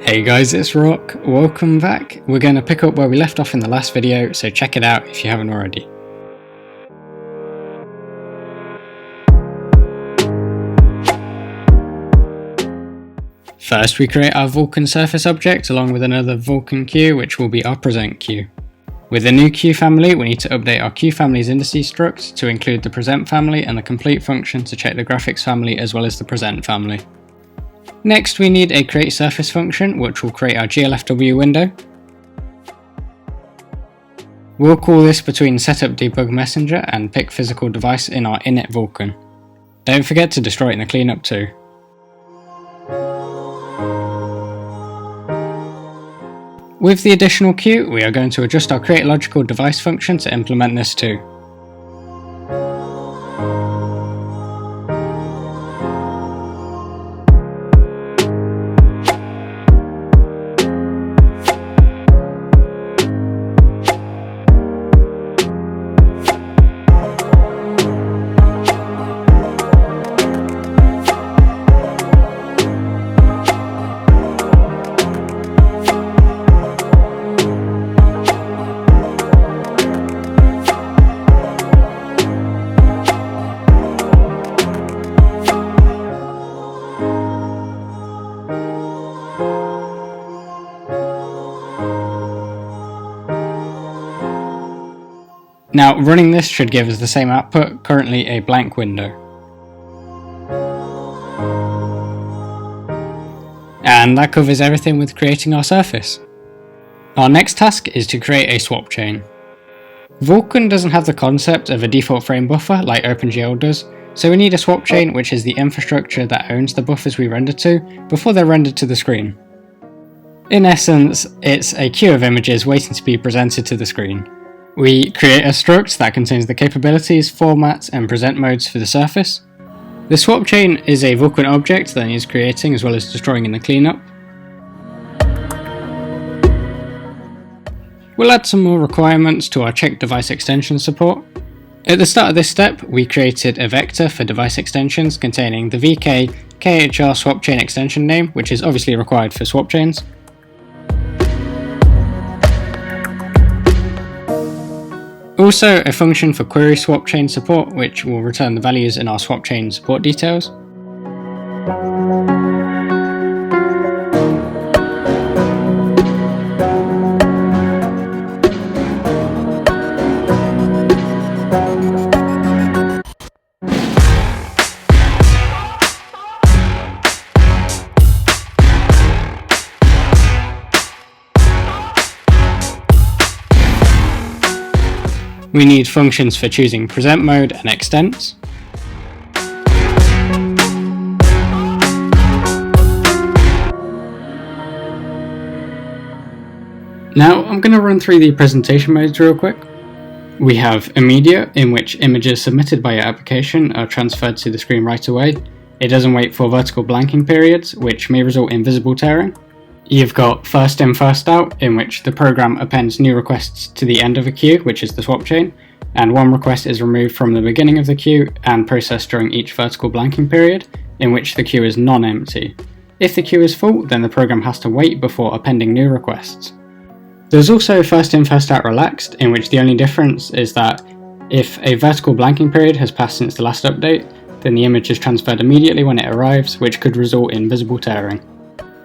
Hey guys, it's Rock. Welcome back. We're going to pick up where we left off in the last video, so check it out if you haven't already. First, we create our Vulkan surface object along with another Vulkan queue, which will be our present queue. With the new queue family, we need to update our queue family's indices struct to include the present family and the complete function to check the graphics family as well as the present family. Next, we need a create surface function, which will create our GLSL window. We'll call this between setup debug messenger and pick physical device in our init Vulkan. Don't forget to destroy it in the cleanup too. With the additional queue, we are going to adjust our create logical device function to implement this too. Now, running this should give us the same output, currently a blank window. And that covers everything with creating our surface. Our next task is to create a swap chain. Vulkan doesn't have the concept of a default frame buffer like OpenGL does, so we need a swap chain which is the infrastructure that owns the buffers we render to before they're rendered to the screen. In essence, it's a queue of images waiting to be presented to the screen. We create a struct that contains the capabilities, formats, and present modes for the surface. The swap chain is a Vulkan object that needs creating as well as destroying in the cleanup. We'll add some more requirements to our check device extension support. At the start of this step, we created a vector for device extensions containing the VK KHR swap chain extension name, which is obviously required for swap chains. Also, a function for query swap chain support, which will return the values in our swap chain support details. We need functions for choosing present mode and extents. Now I'm going to run through the presentation modes real quick. We have immediate, in which images submitted by your application are transferred to the screen right away. It doesn't wait for vertical blanking periods, which may result in visible tearing. You've got first in, first out, in which the program appends new requests to the end of a queue, which is the swap chain, and one request is removed from the beginning of the queue and processed during each vertical blanking period, in which the queue is non-empty. If the queue is full, then the program has to wait before appending new requests. There's also first in, first out relaxed, in which the only difference is that if a vertical blanking period has passed since the last update, then the image is transferred immediately when it arrives, which could result in visible tearing.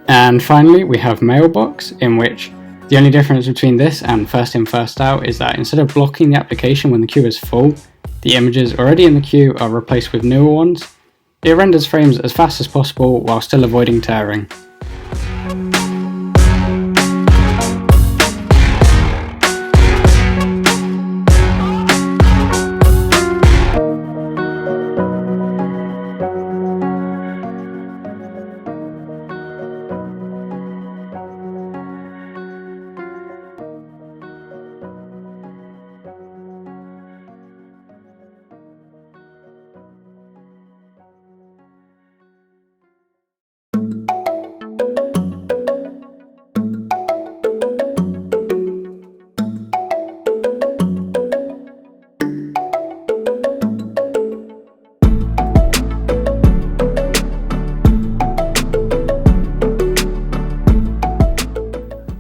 And finally, we have mailbox, in which the only difference between this and first in, first out is that instead of blocking the application when the queue is full, the images already in the queue are replaced with newer ones. It renders frames as fast as possible while still avoiding tearing.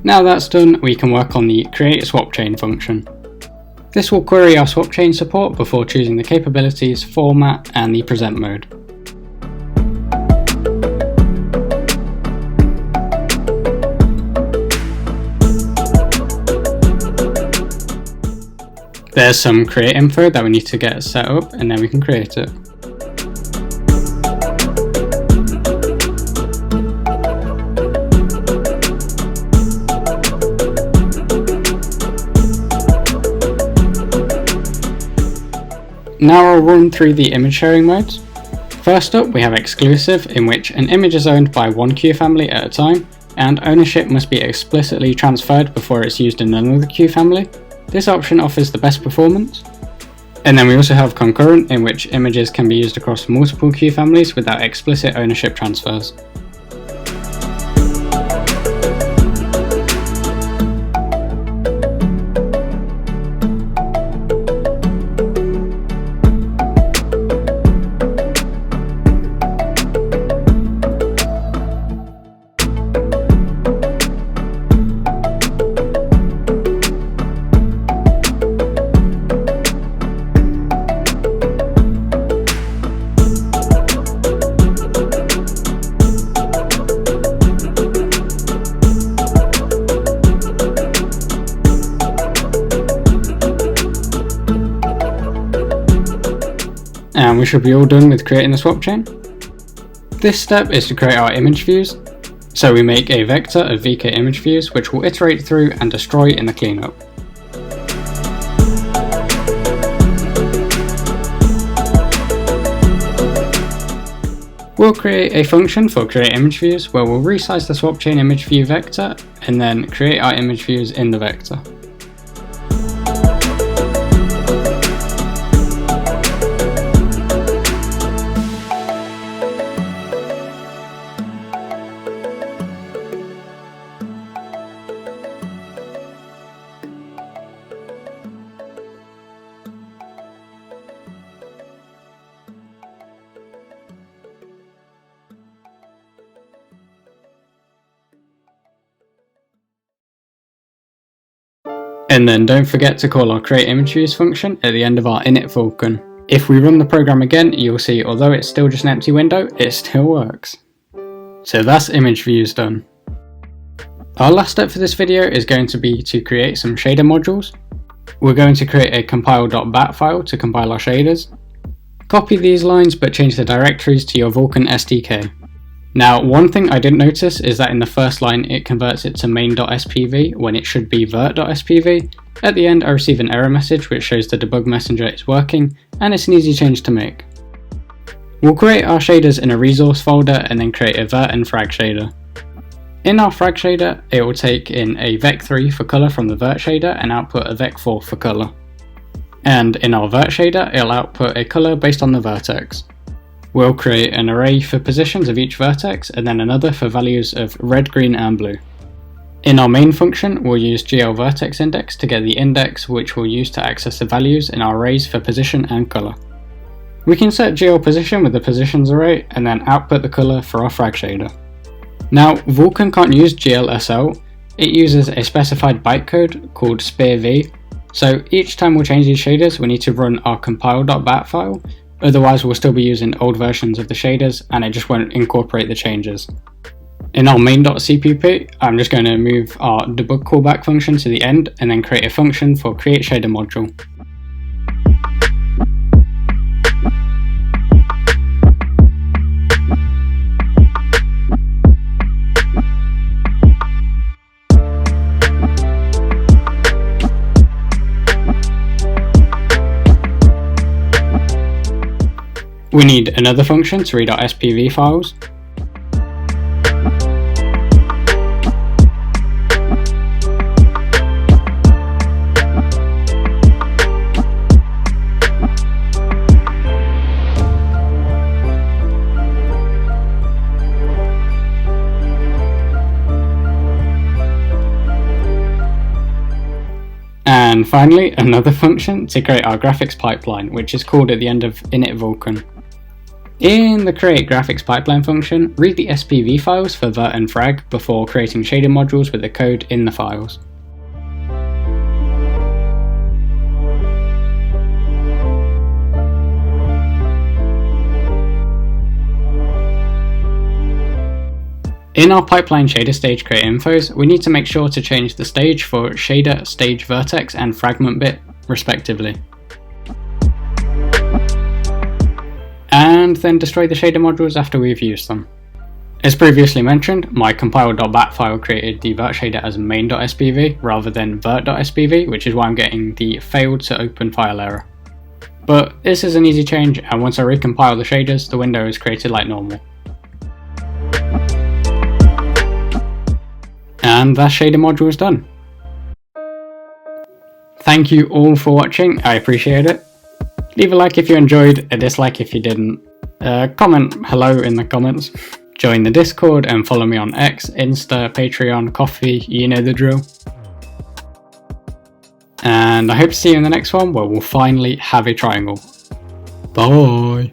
Now that's done, we can work on the create swap chain function. This will query our swap chain support before choosing the capabilities, format, and the present mode. There's some create info that we need to get set up, and then we can create it. Now I'll run through the image sharing modes. First up, we have exclusive, in which an image is owned by one queue family at a time, and ownership must be explicitly transferred before it's used in another queue family. This option offers the best performance. And then we also have concurrent, in which images can be used across multiple queue families without explicit ownership transfers. And we should be all done with creating the swap chain. This step is to create our image views. So we make a vector of VK image views which will iterate through and destroy in the cleanup. We'll create a function for create image views where we'll resize the swap chain image view vector and then create our image views in the vector. And then don't forget to call our create image views function at the end of our init Vulkan. If we run the program again, you'll see although it's still just an empty window, it still works. So that's image views done. Our last step for this video is going to be to create some shader modules. We're going to create a compile.bat file to compile our shaders. Copy these lines but change the directories to your Vulkan SDK. Now, one thing I didn't notice is that in the first line it converts it to main.spv when it should be vert.spv. At the end I receive an error message which shows the debug messenger is working, and it's an easy change to make. We'll create our shaders in a resource folder and then create a vert and frag shader. In our frag shader, it will take in a vec3 for colour from the vert shader and output a vec4 for colour. And in our vert shader, it'll output a colour based on the vertex. We'll create an array for positions of each vertex and then another for values of red, green and blue. In our main function, we'll use GLVertexIndex to get the index which we'll use to access the values in our arrays for position and colour. We can set GLPosition with the positions array and then output the colour for our frag shader. Now, Vulkan can't use GLSL, it uses a specified bytecode called SPIR-V, so each time we'll change these shaders we need to run our compile.bat file. Otherwise we'll still be using old versions of the shaders and it just won't incorporate the changes. In our main.cpp, I'm just going to move our debug callback function to the end and then create a function for create shader module. We need another function to read our SPIR-V files. And finally, another function to create our graphics pipeline, which is called at the end of init Vulkan. In the create graphics pipeline function, read the SPIR-V files for vert and frag before creating shader modules with the code in the files. In our pipeline shader stage create infos, we need to make sure to change the stage for shader, stage vertex, and fragment bit, respectively. And then destroy the shader modules after we've used them. As previously mentioned, my compile.bat file created the vert shader as main.spv rather than vert.spv, which is why I'm getting the failed to open file error. But this is an easy change, and once I recompile the shaders, the window is created like normal. And that shader module is done. Thank you all for watching, I appreciate it. Leave a like if you enjoyed, a dislike if you didn't. Comment hello in the comments. Join the Discord and follow me on X, Insta, Patreon, Coffee, you know the drill. And I hope to see you in the next one where we'll finally have a triangle. Bye!